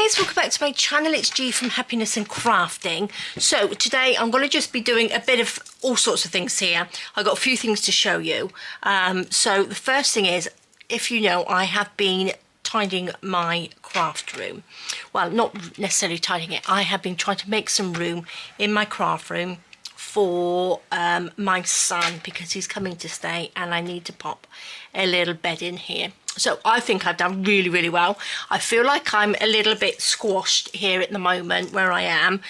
guys, welcome back to my channel. It's G from Happiness and Crafting. So today I'm going to just be doing a bit of all sorts of things here. I've got a few things to show you. So the first thing is, if you know, I have been tidying my craft room. Well, not necessarily tidying it. I have been trying to make some room in my craft room for my son, because he's coming to stay and I need to pop a little bed in here. So I think I've done really, really well. I feel like I'm a little bit squashed here at the moment where I am,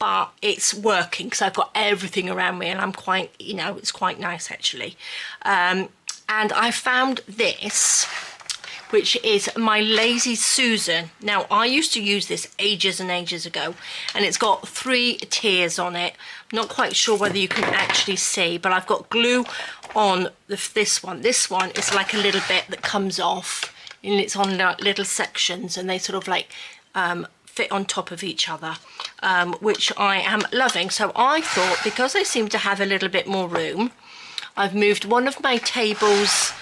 but it's working because I've got everything around me and I'm quite, you know, it's quite nice actually. And I found this, which is my Lazy Susan. Now, I used to use this ages and ages ago, and it's got 3 tiers on it. I'm not quite sure whether you can actually see, but I've got glue on this one. This one is like a little bit that comes off, and it's on little sections, and they sort of like fit on top of each other, which I am loving. So I thought, because I seem to have a little bit more room, I've moved one of my tables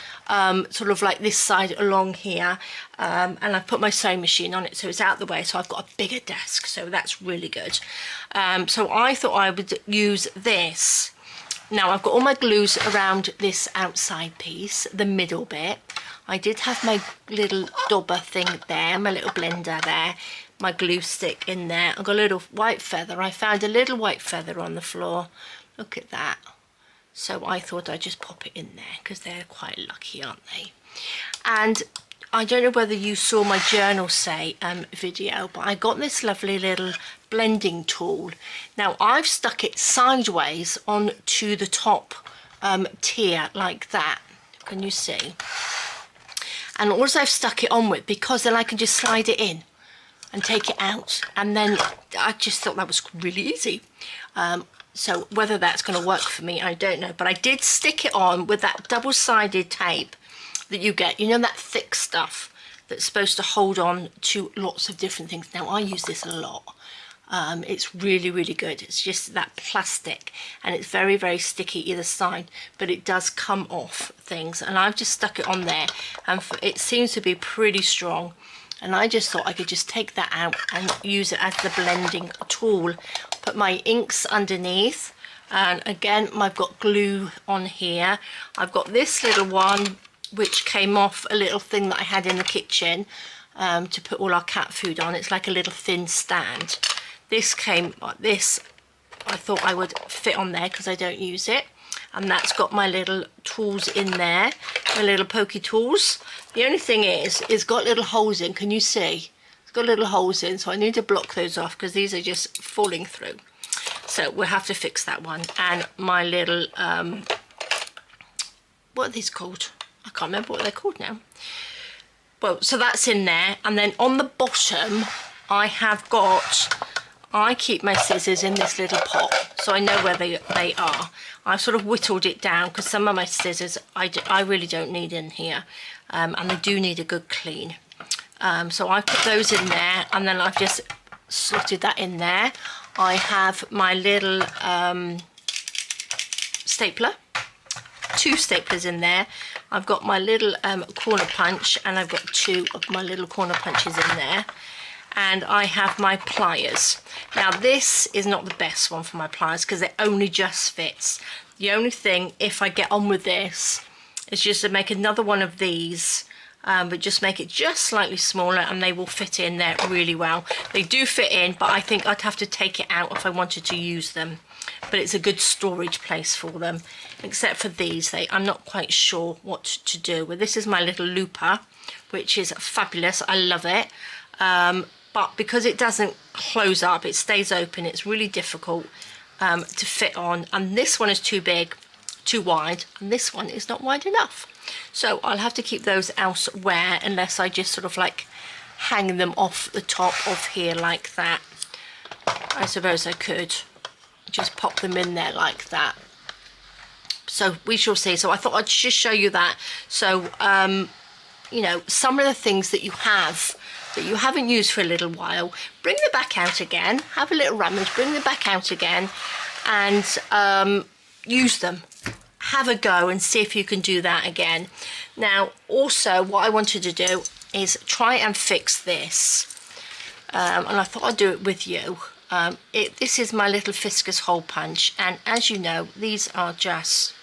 sort of like this side along here, and I've put my sewing machine on it so it's out the way, so I've got a bigger desk, so that's really good. So I thought I would use this. Now I've got all my glues around this outside piece, the middle bit. I did have my little dauber thing there, my little blender there, my glue stick in there. I've got a little white feather. I found a little white feather on the floor. Look at that. So I thought I'd just pop it in there because they're quite lucky, aren't they? And I don't know whether you saw my journal say video, but I got this lovely little blending tool. Now I've stuck it sideways onto the top tier like that. Can you see? And also I've stuck it on with, because then I can just slide it in and take it out. And then I just thought that was really easy. So whether that's going to work for me, I don't know. But I did stick it on with that double-sided tape that you get. You know, that thick stuff that's supposed to hold on to lots of different things. Now, I use this a lot. It's really, really good. It's just that plastic, and it's very, very sticky either side, but it does come off things. And I've just stuck it on there, and it seems to be pretty strong. And I just thought I could just take that out and use it as the blending tool. Put my inks underneath, and again I've got glue on here. I've got this little one which came off a little thing that I had in the kitchen to put all our cat food on. It's like a little thin stand. This came like this. I thought I would fit on there because I don't use it. And that's got my little tools in there, my little pokey tools. The only thing is, it's got little holes in. Can you see? It's got little holes in, so I need to block those off because these are just falling through. So we'll have to fix that one. And my little, what are these called? I can't remember what they're called now. Well, so that's in there. And then on the bottom, I have got, I keep my scissors in this little pot, so I know where they are. I've sort of whittled it down because some of my scissors I really don't need in here, and they do need a good clean. So I put those in there, and then I've just slotted that in there. I have my little stapler, 2 staplers in there. I've got my little corner punch, and I've got 2 of my little corner punches in there. And I have my pliers. Now this is not the best one for my pliers because it only just fits. The only thing, if I get on with this, is just to make another one of these, but just make it just slightly smaller, and they will fit in there really well. They do fit in, but I think I'd have to take it out if I wanted to use them. But it's a good storage place for them. Except for these, I'm not quite sure what to do. Well, this is my little looper, which is fabulous. I love it. But because it doesn't close up, it stays open, it's really difficult to fit on. And this one is too big, too wide, and this one is not wide enough. So I'll have to keep those elsewhere, unless I just sort of like hang them off the top of here like that. I suppose I could just pop them in there like that. So we shall see. So I thought I'd just show you that. So, you know, some of the things that you have that you haven't used for a little while, bring them back out again, have a little rummage, bring them back out again, and use them. Have a go and see if you can do that again. Now, also, what I wanted to do is try and fix this. and I thought I'd do it with you. This is my little Fisker's hole punch, and as you know, these are just,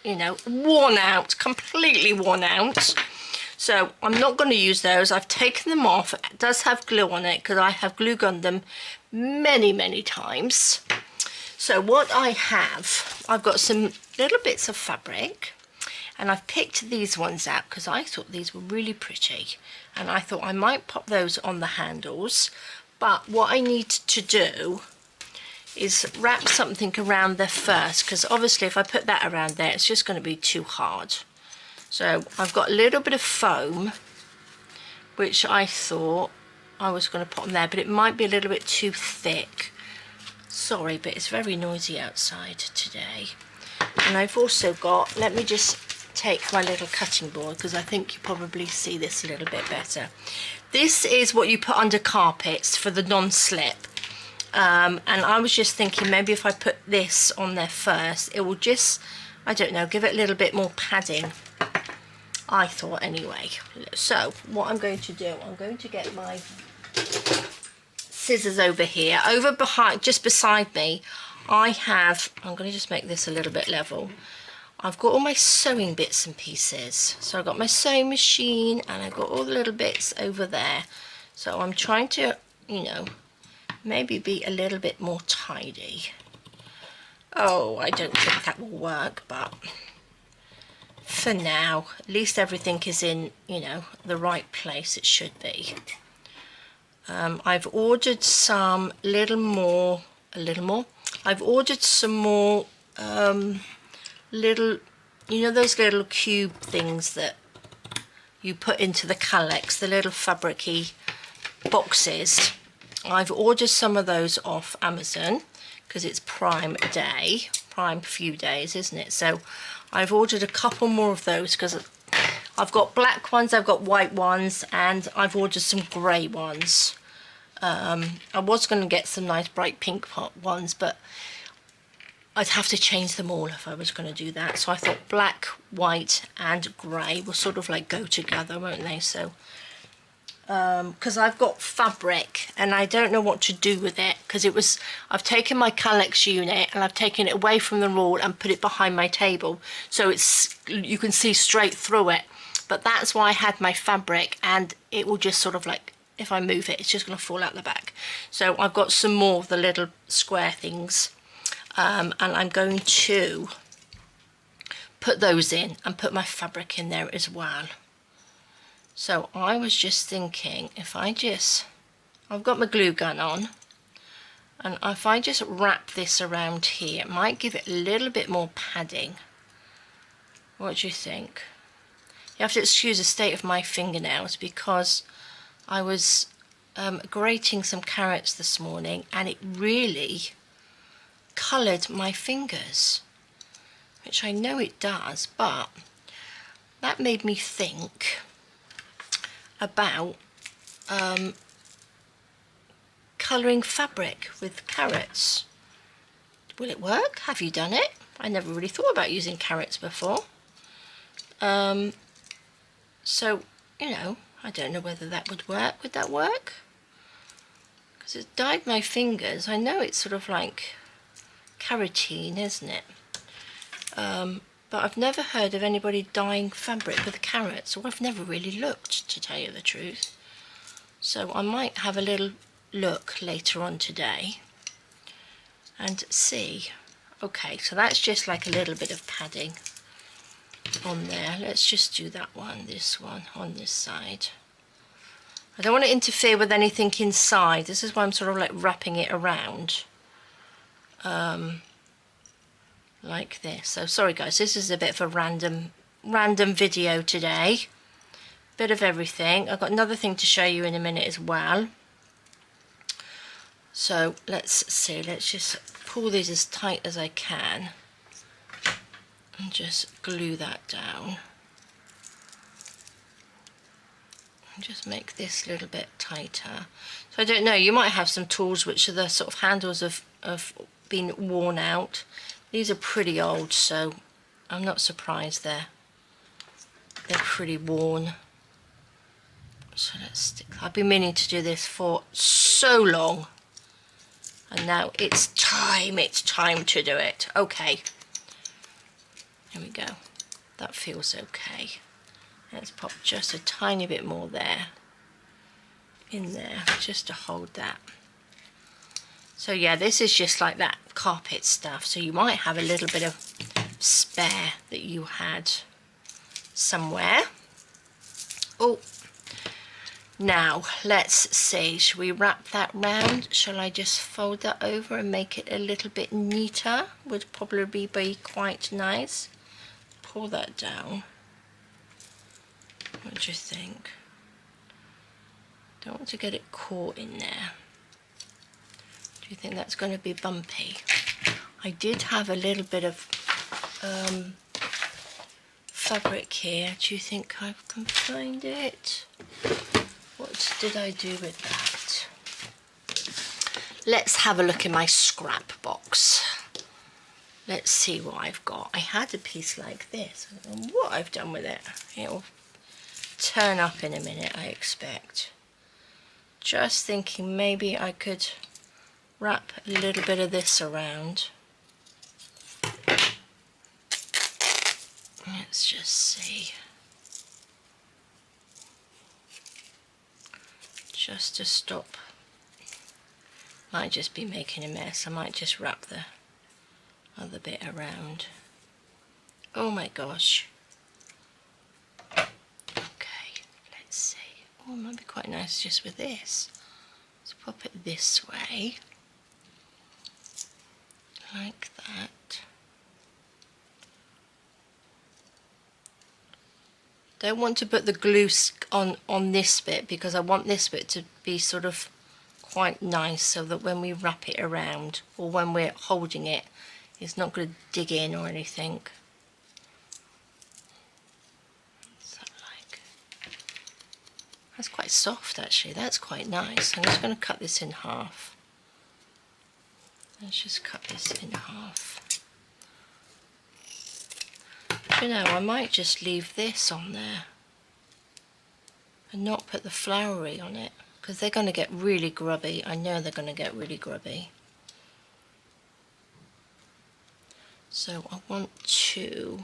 you know, worn out, completely worn out. So I'm not going to use those. I've taken them off. It does have glue on it because I have glue gunned them many times. So what I have, I've got some little bits of fabric, and I've picked these ones out because I thought these were really pretty, and I thought I might pop those on the handles. But what I need to do is wrap something around there first, because obviously if I put that around there, it's just going to be too hard. So I've got a little bit of foam, which I thought I was going to put on there, but it might be a little bit too thick. Sorry, but it's very noisy outside today. And I've also got, let me just take my little cutting board, because I think you probably see this a little bit better. This is what you put under carpets for the non-slip. And I was just thinking maybe if I put this on there first, it will just, I don't know, give it a little bit more padding. I thought anyway. So what I'm going to do, I'm going to get my scissors over here. Over behind, just beside me, I have, I'm going to just make this a little bit level. I've got all my sewing bits and pieces. So I've got my sewing machine and I've got all the little bits over there. So I'm trying to, you know, maybe be a little bit more tidy. Oh, I don't think that will work, but for now, at least everything is in, you know, the right place it should be. I've ordered some I've ordered some more little, you know, those little cube things that you put into the Alex, the little fabric-y boxes. I've ordered some of those off Amazon because it's Prime Day, Prime few days, isn't it? So I've ordered a couple more of those because I've got black ones, I've got white ones, and I've ordered some grey ones. I was going to get some nice bright pink ones, but I'd have to change them all if I was going to do that. So I thought black, white and grey will sort of like go together, won't they? So because I've got fabric and I don't know what to do with it, because I've taken my Alex unit and I've taken it away from the wall and put it behind my table, so you can see straight through it. But that's why I had my fabric, and it will just sort of like, if I move it, it's just going to fall out the back. So I've got some more of the little square things, and I'm going to put those in and put my fabric in there as well. So I was just thinking, if I've got my glue gun on, and if I just wrap this around here, it might give it a little bit more padding. What do you think? You have to excuse the state of my fingernails because I was grating some carrots this morning and it really coloured my fingers, which I know it does, but that made me think about colouring fabric with carrots. Will it work? Have you done it? I never really thought about using carrots before. So, you know, I don't know whether that would work. Would that work? Because it dyed my fingers. I know it's sort of like carotene, isn't it? But I've never heard of anybody dyeing fabric with carrots, or I've never really looked, to tell you the truth. So I might have a little look later on today and see. Okay, so that's just like a little bit of padding on there. Let's just do that one, this one on this side. I don't want to interfere with anything inside. This is why I'm sort of like wrapping it around. Like this. So sorry guys, this is a bit of a random video today. Bit of everything. I've got another thing to show you in a minute as well. So let's see, let's just pull these as tight as I can and just glue that down. And just make this a little bit tighter. So I don't know, you might have some tools which are the sort of handles have been worn out. These are pretty old, so I'm not surprised they're pretty worn. So let's stick. I've been meaning to do this for so long, and now it's time to do it. Okay, here we go. That feels okay. Let's pop just a tiny bit more there, in there, just to hold that. So yeah, this is just like that carpet stuff, so you might have a little bit of spare that you had somewhere. Oh, now let's see, shall we wrap that round? Shall I just fold that over and make it a little bit neater? Would probably be quite nice. Pull that down. What do you think? Don't want to get it caught in there. Do you think that's going to be bumpy? I did have a little bit of fabric here. Do you think I can find it? What did I do with that? Let's have a look in my scrap box. Let's see what I've got. I had a piece like this. I don't know what I've done with it. It'll turn up in a minute, I expect. Just thinking maybe I could wrap a little bit of this around. Let's just see. Just to stop. Might just be making a mess. I might just wrap the other bit around. Oh my gosh. Okay, let's see. Oh, it might be quite nice just with this. Let's pop it this way. Like that. Don't want to put the glue on this bit because I want this bit to be sort of quite nice so that when we wrap it around or when we're holding it, it's not going to dig in or anything. What's that like? That's quite soft actually, that's quite nice. I'm just going to cut this in half. Let's just cut this in half. You know, I might just leave this on there and not put the flowery on it because they're going to get really grubby. I know they're going to get really grubby. So I want to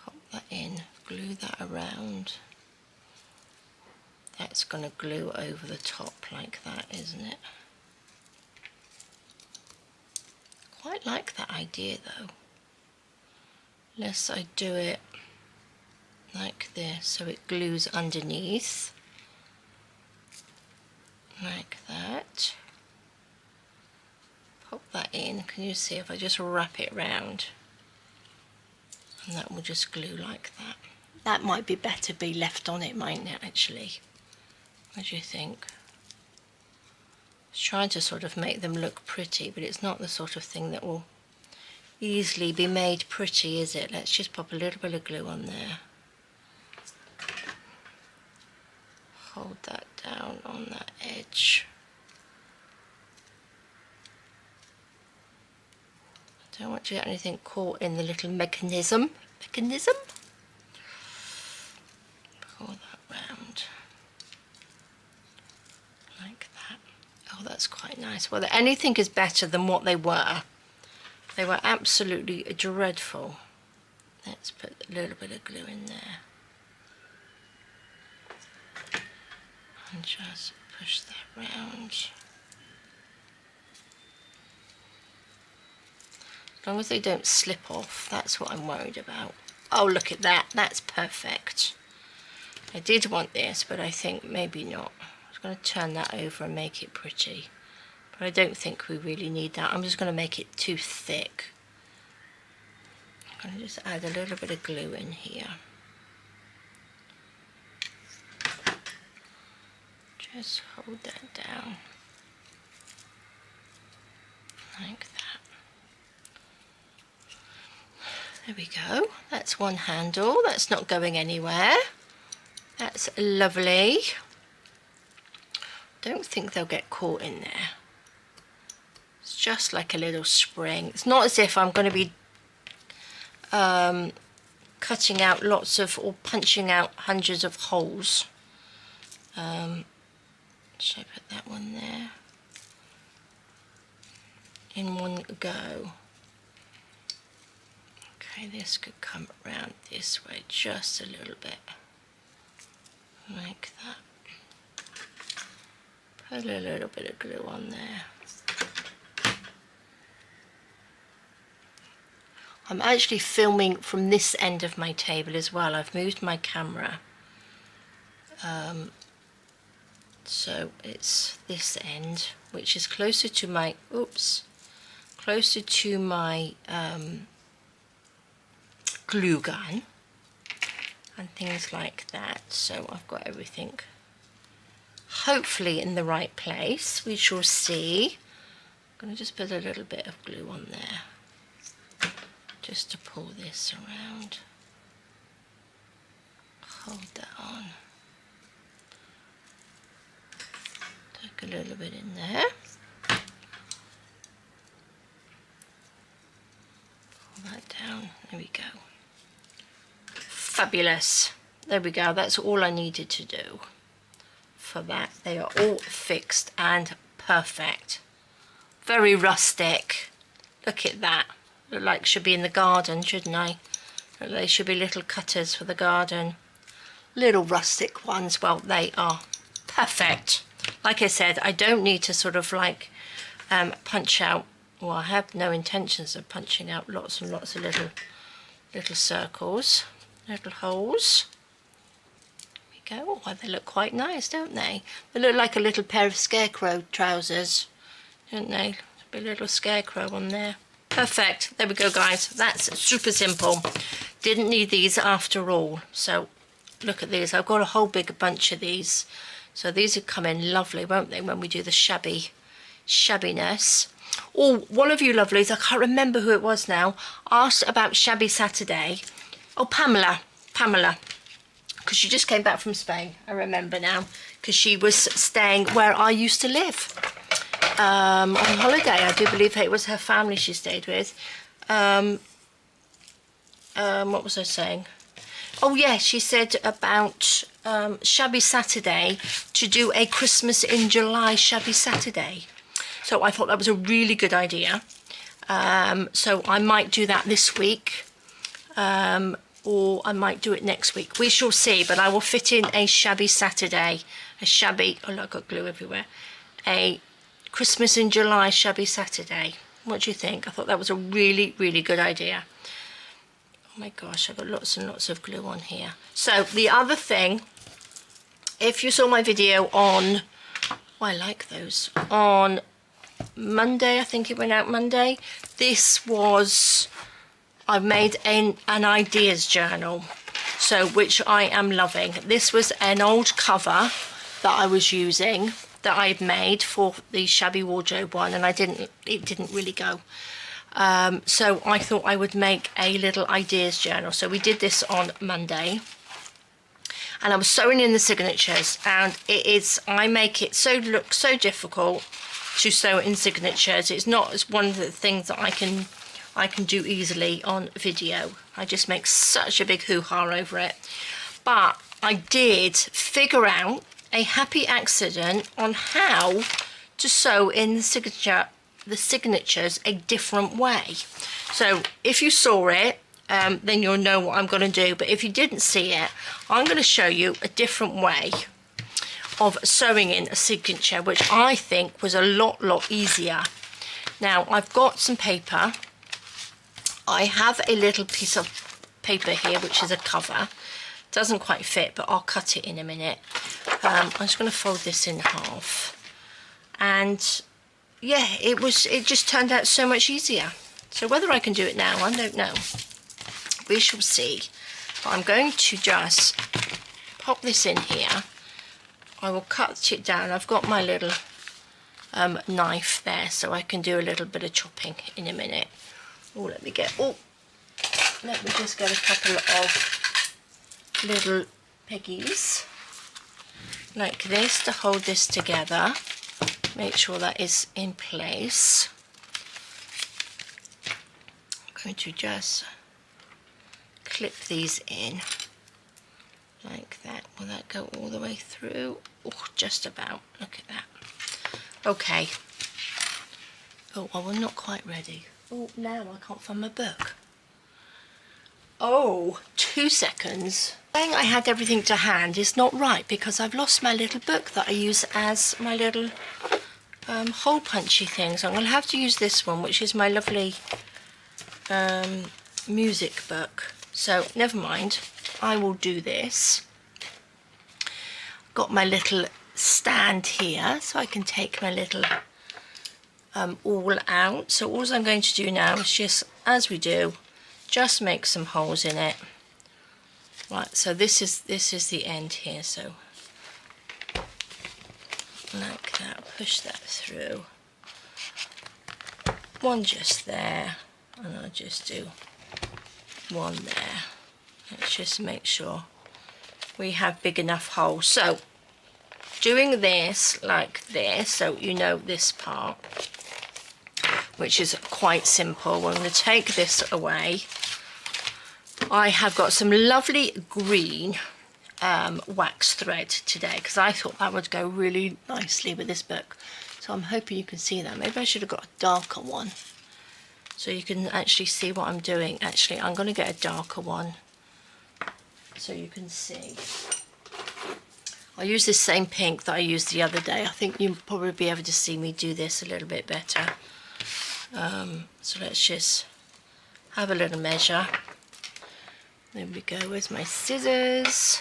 pop that in, glue that around. That's going to glue over the top like that, isn't it? Quite like that idea though. Unless I do it like this so it glues underneath. Like that. Pop that in. Can you see if I just wrap it round? And that will just glue like that. That might be better be left on it, mightn't it, actually? What do you think? I was trying to sort of make them look pretty, but it's not the sort of thing that will easily be made pretty, is it? Let's just pop a little bit of glue on there. Hold that down on that edge. I don't want to get anything caught in the little mechanism. Pull that round. Like that. Oh, that's quite nice. Well, anything is better than what they were. They were absolutely dreadful. Let's put a little bit of glue in there. And just push that round. As long as they don't slip off, that's what I'm worried about. Oh, look at that. That's perfect. I did want this, but I think maybe not. I was going to turn that over and make it pretty. But I don't think we really need that. I'm just going to make it too thick. I'm going to just add a little bit of glue in here. Just hold that down. Like that. There we go. That's one handle. That's not going anywhere. That's lovely. Don't think they'll get caught in there. It's just like a little spring. It's not as if I'm going to be cutting out lots of, or punching out hundreds of holes. Should I put that one there? In one go. Okay, this could come around this way just a little bit. Like that. Put a little bit of glue on there. I'm actually filming from this end of my table as well. I've moved my camera. So it's this end, which is closer to my, closer to my glue gun and things like that. So I've got everything hopefully in the right place. We shall see. I'm going to just put a little bit of glue on there just to pull this around. Hold that on. Take a little bit in there. Pull that down. There we go. Fabulous. There we go. That's all I needed to do for that. They are all fixed and perfect. Very rustic. Look at that. Look like should be in the garden, shouldn't I? They should be little cutters for the garden. Little rustic ones. Well, they are perfect. Like I said, I don't need to sort of like punch out, well, I have no intentions of punching out lots and lots of little circles, little holes. There we go. Oh, they look quite nice, don't they? They look like a little pair of scarecrow trousers, don't they? A little scarecrow on there. Perfect. There we go, guys. That's super simple. Didn't need these after all. So look at these. I've got a whole big bunch of these. So these would come in lovely, won't they, when we do the shabbiness. Oh, one of you lovelies, I can't remember who it was now, asked about Shabby Saturday. Oh, Pamela, because she just came back from Spain, I remember now, because she was staying where I used to live on holiday. I do believe it was her family she stayed with. What was I saying? Oh yeah, she said about Shabby Saturday, to do a Christmas in July Shabby Saturday. So I thought that was a really good idea. So I might do that this week, or I might do it next week. We shall see, but I will fit in a Shabby Saturday, oh look, I've got glue everywhere, a Christmas in July Shabby Saturday. What do you think? I thought that was a really, really good idea. Oh my gosh, I've got lots and lots of glue on here. So the other thing, if you saw my video on, oh, I like those, on Monday, I think it went out Monday, this was, I made an ideas journal, so which I am loving. This was an old cover that I was using, that I'd made for the Shabby Wardrobe one, and it didn't really go. So I thought I would make a little ideas journal. So we did this on Monday, and I was sewing in the signatures, and I make it look so difficult to sew in signatures. It's not as one of the things that I can do easily on video. I just make such a big hoo-ha over it. But I did figure out a happy accident on how to sew in the signatures a different way. So if you saw it, then you'll know what I'm going to do. But if you didn't see it, I'm going to show you a different way of sewing in a signature, which I think was a lot easier. Now I've got some paper. I have a little piece of paper here, which is a cover. Doesn't quite fit, but I'll cut it in a minute. I'm just going to fold this in half, and yeah, it just turned out so much easier. So whether I can do it now, I don't know. We shall see. But I'm going to just pop this in here. I will cut it down. I've got my little knife there, so I can do a little bit of chopping in a minute. Let me just get a couple of little peggies like this to hold this together. Make sure that is in place. I'm going to just clip these in like that. Will that go all the way through? Oh, just about. Look at that. Okay. Oh, well, we're not quite ready. Oh, now I can't find my book. Oh, 2 seconds. Saying I had everything to hand is not right because I've lost my little book that I use as my little hole punchy things. I'm going to have to use this one, which is my lovely music book. So never mind, I will do this. Got my little stand here so I can take my little awl out. So all I'm going to do now is just, as we do, just make some holes in it. Right, so this is the end here, so like that, push that through. One just there, and I'll just do one there. Let's just make sure we have big enough holes. So doing this like this, so you know this part, which is quite simple. We're going to take this away. I have got some lovely green wax thread today because I thought that would go really nicely with this book. So I'm hoping you can see that. Maybe I should have got a darker one so you can actually see what I'm doing. Actually, I'm going to get a darker one so you can see. I'll use this same pink that I used the other day. I think you'll probably be able to see me do this a little bit better. So let's just have a little measure. There we go, where's my scissors?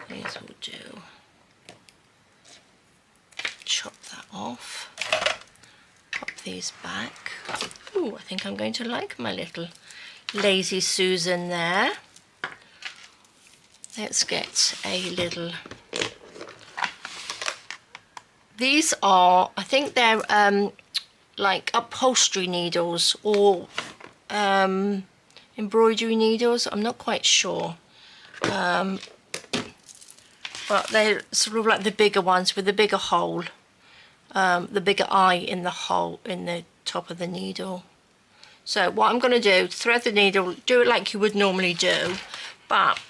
These will do. Chop that off. Pop these back. Ooh, I think I'm going to like my little Lazy Susan there. Let's get a little... These are, I think they're like upholstery needles or embroidery needles. I'm not quite sure. But they're sort of like the bigger ones with the bigger hole. The bigger eye in the hole in the top of the needle. So what I'm going to do, thread the needle, do it like you would normally do. But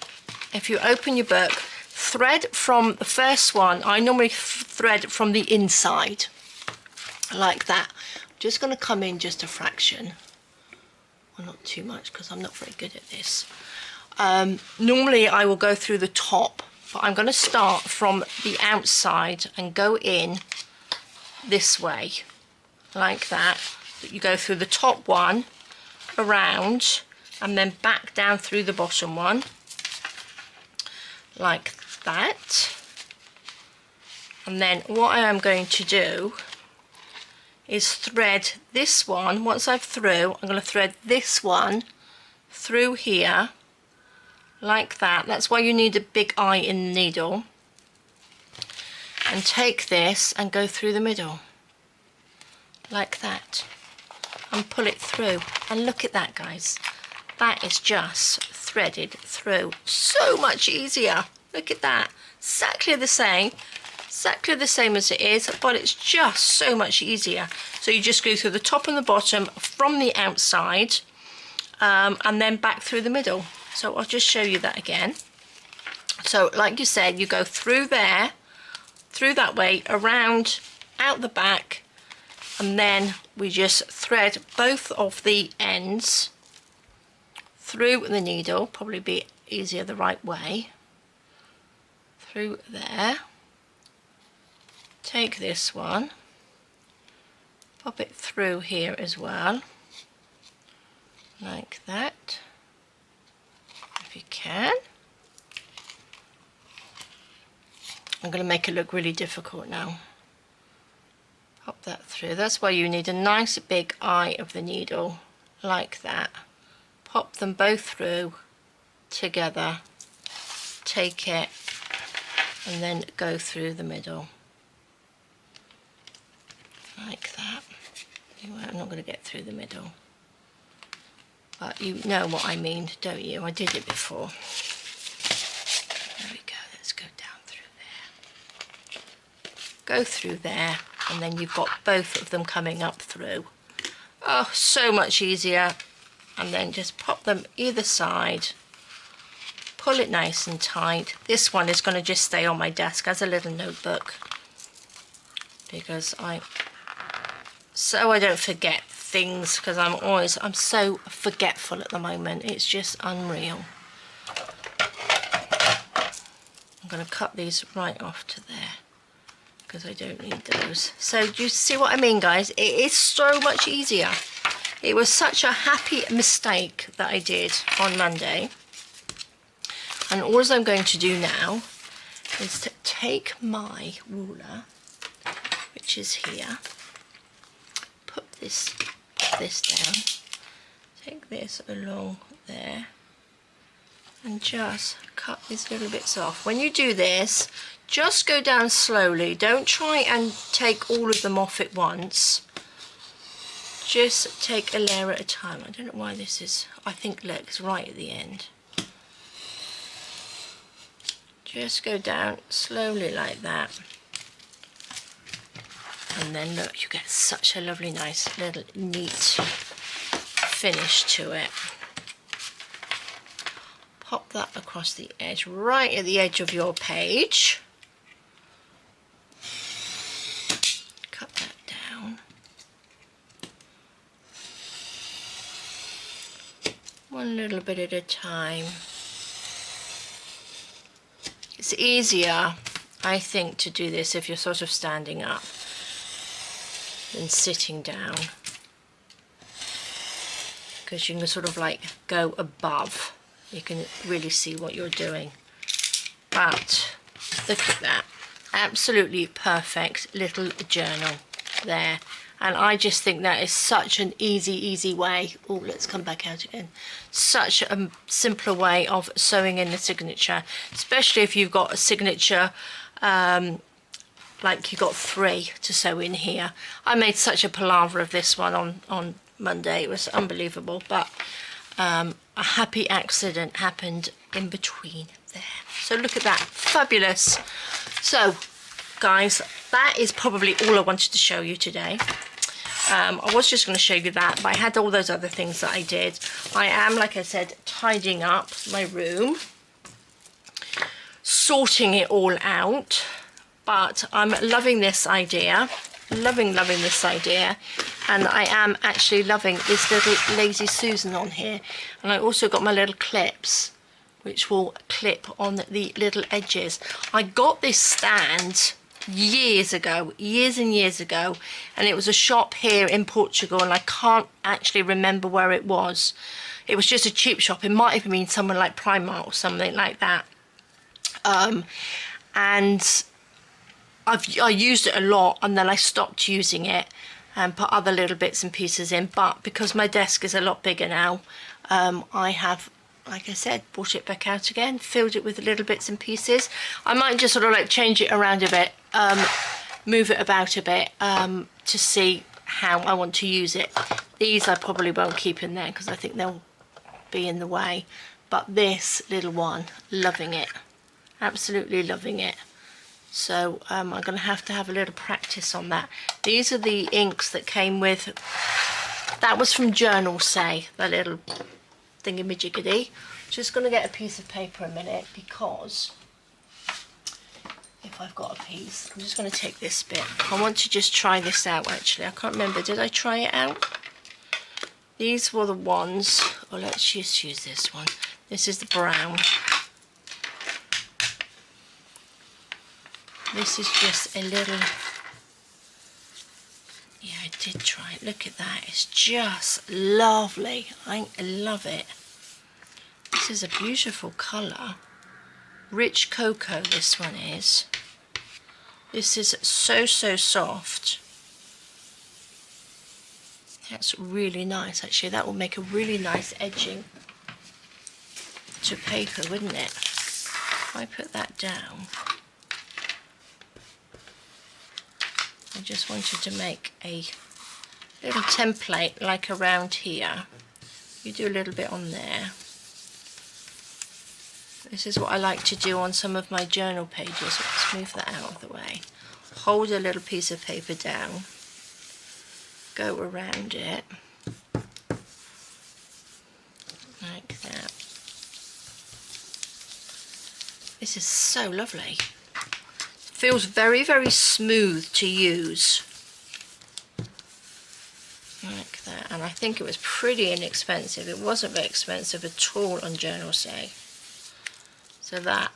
if you open your book, thread from the first one. I normally thread from the inside like that. I'm just going to come in just a fraction. Well, not too much because I'm not very good at this. Normally I will go through the top, but I'm going to start from the outside and go in this way like that. You go through the top one, around, and then back down through the bottom one like that. And then what I am going to do is thread this one. Once I've through, I'm going to thread this one through here like that. That's why you need a big eye in the needle. And take this and go through the middle like that and pull it through. And look at that, guys, that is just threaded through. So much easier. Look at that, exactly the same as it is, but it's just so much easier. So you just go through the top and the bottom from the outside and then back through the middle. So I'll just show you that again. So like you said, you go through there, through that way, around, out the back, and then we just thread both of the ends through the needle. Probably be easier the right way. Through there. Take this one, pop it through here as well, like that, if you can. I'm going to make it look really difficult now. Pop that through. That's why you need a nice big eye of the needle, like that. Pop them both through together, take it, and then go through the middle. Like that. Anyway, I'm not going to get through the middle. But you know what I mean, don't you? I did it before. There we go. Let's go down through there. Go through there, and then you've got both of them coming up through. Oh, so much easier. and then just pop them either side, pull it nice and tight. This one is going to just stay on my desk as a little notebook, because I don't forget things, because I'm so forgetful at the moment. It's just unreal. I'm going to cut these right off to there, because I don't need those. So do you see what I mean, guys? It is so much easier. It was such a happy mistake that I did on Monday. And all I'm going to do now is to take my ruler, which is here, put this down, take this along there, and just cut these little bits off. When you do this, just go down slowly. Don't try and take all of them off at once. Just take a layer at a time. I don't know why this is, I think, look, it's right at the end. Just go down slowly like that. And then look, you get such a lovely, nice, little, neat finish to it. Pop that across the edge, right at the edge of your page. Cut that down. One little bit at a time. It's easier, I think, to do this if you're sort of standing up than sitting down, because you can sort of like go above. You can really see what you're doing. But look at that, absolutely perfect little journal there. And I just think that is such an easy way. Oh, let's come back out again. Such a simpler way of sewing in the signature, especially if you've got a signature like you got 3 to sew in here. I made such a palaver of this one on Monday. It was unbelievable, but a happy accident happened in between there. So look at that, fabulous. So guys, that is probably all I wanted to show you today. I was just going to show you that, but I had all those other things that I did. I am, like I said, tidying up my room, sorting it all out, but I'm loving this idea, loving this idea, and I am actually loving this little Lazy Susan on here. And I also got my little clips, which will clip on the little edges. I got this stand years ago, years and years ago, and it was a shop here in Portugal, and I can't actually remember where it was. It was just a cheap shop. It might have been somewhere like Primark or something like that. And I used it a lot, and then I stopped using it and put other little bits and pieces in. But because my desk is a lot bigger now, I have, like I said, brought it back out again, filled it with little bits and pieces. I might just sort of like change it around a bit, move it about a bit, to see how I want to use it. These I probably won't keep in there because I think they'll be in the way. But this little one, loving it, absolutely loving it. So I'm going to have a little practice on that. These are the inks that came with, that was from Journal Say, that little thingy-majiggy. Just going to get a piece of paper a minute, because if I've got a piece, I'm just going to take this bit. I want to just try this out actually. I can't remember, did I try it out? These were the ones, or let's just use this one. This is the brown. This is just a little, yeah, I did try it. Look at that, it's just lovely. I love it. This is a beautiful colour. Rich cocoa, this one is. This is so soft. That's really nice actually. That will make a really nice edging to paper, wouldn't it? If I put that down. I just wanted to make a little template like around here. You do a little bit on there. This is what I like to do on some of my journal pages. Let's move that out of the way. Hold a little piece of paper down, go around it, This is so lovely. Feels very, very smooth to use. Like that. And I think it was pretty inexpensive. It wasn't very expensive at all on Journal Say. So that,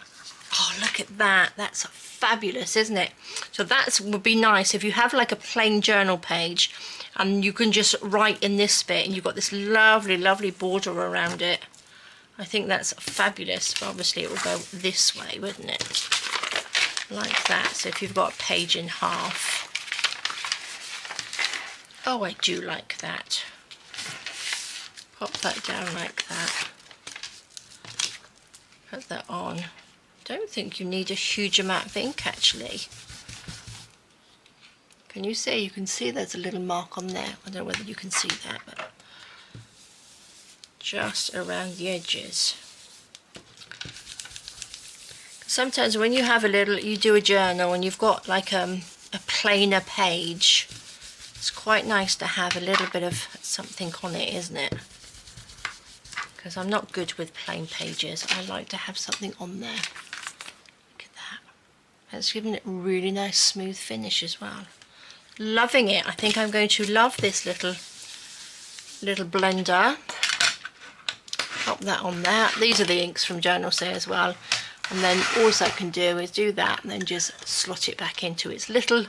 oh, look at that. That's fabulous, isn't it? So that would be nice if you have like a plain journal page and you can just write in this bit and you've got this lovely, lovely border around it. I think that's fabulous. But obviously it will go this way, wouldn't it? Like that. So if you've got a page in half. Oh, I do like that. Pop that down like that. Put that on. Don't think you need a huge amount of ink actually. Can you see? You can see there's a little mark on there. I don't know whether you can see that, but just around the edges. Sometimes when you have a little, you do a journal and you've got like a plainer page, it's quite nice to have a little bit of something on it, isn't it? Because I'm not good with plain pages. I like to have something on there. Look at that. It's giving it a really nice smooth finish as well. Loving it. I think I'm going to love this little blender. Pop that on there. These are the inks from Journal Say as well. And then all I can do is do that and then just slot it back into its little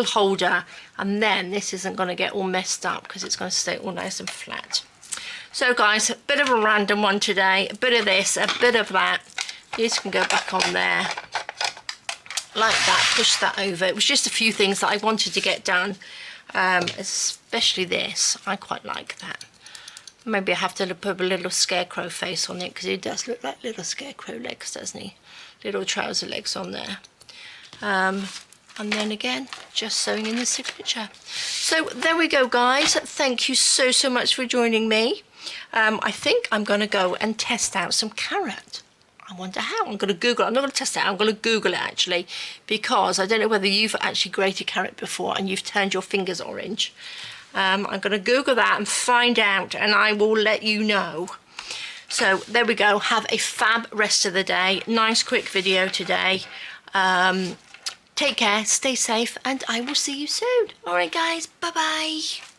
holder. And then this isn't going to get all messed up because it's going to stay all nice and flat. So guys, a bit of a random one today. A bit of this, a bit of that. These can go back on there. Like that, push that over. It was just a few things that I wanted to get done. Especially this. I quite like that. Maybe I have to put a little scarecrow face on it because it does look like little scarecrow legs, doesn't he? Little trouser legs on there. And then again, just sewing in the signature. So there we go, guys. Thank you so much for joining me. I think I'm going to go and test out some carrot. I wonder how. I'm going to Google it. I'm not going to test it out. I'm going to Google it actually, because I don't know whether you've actually grated carrot before and you've turned your fingers orange. I'm going to Google that and find out, and I will let you know. So there we go. Have a fab rest of the day. Nice quick video today. Take care, stay safe, and I will see you soon. All right, guys. Bye-bye.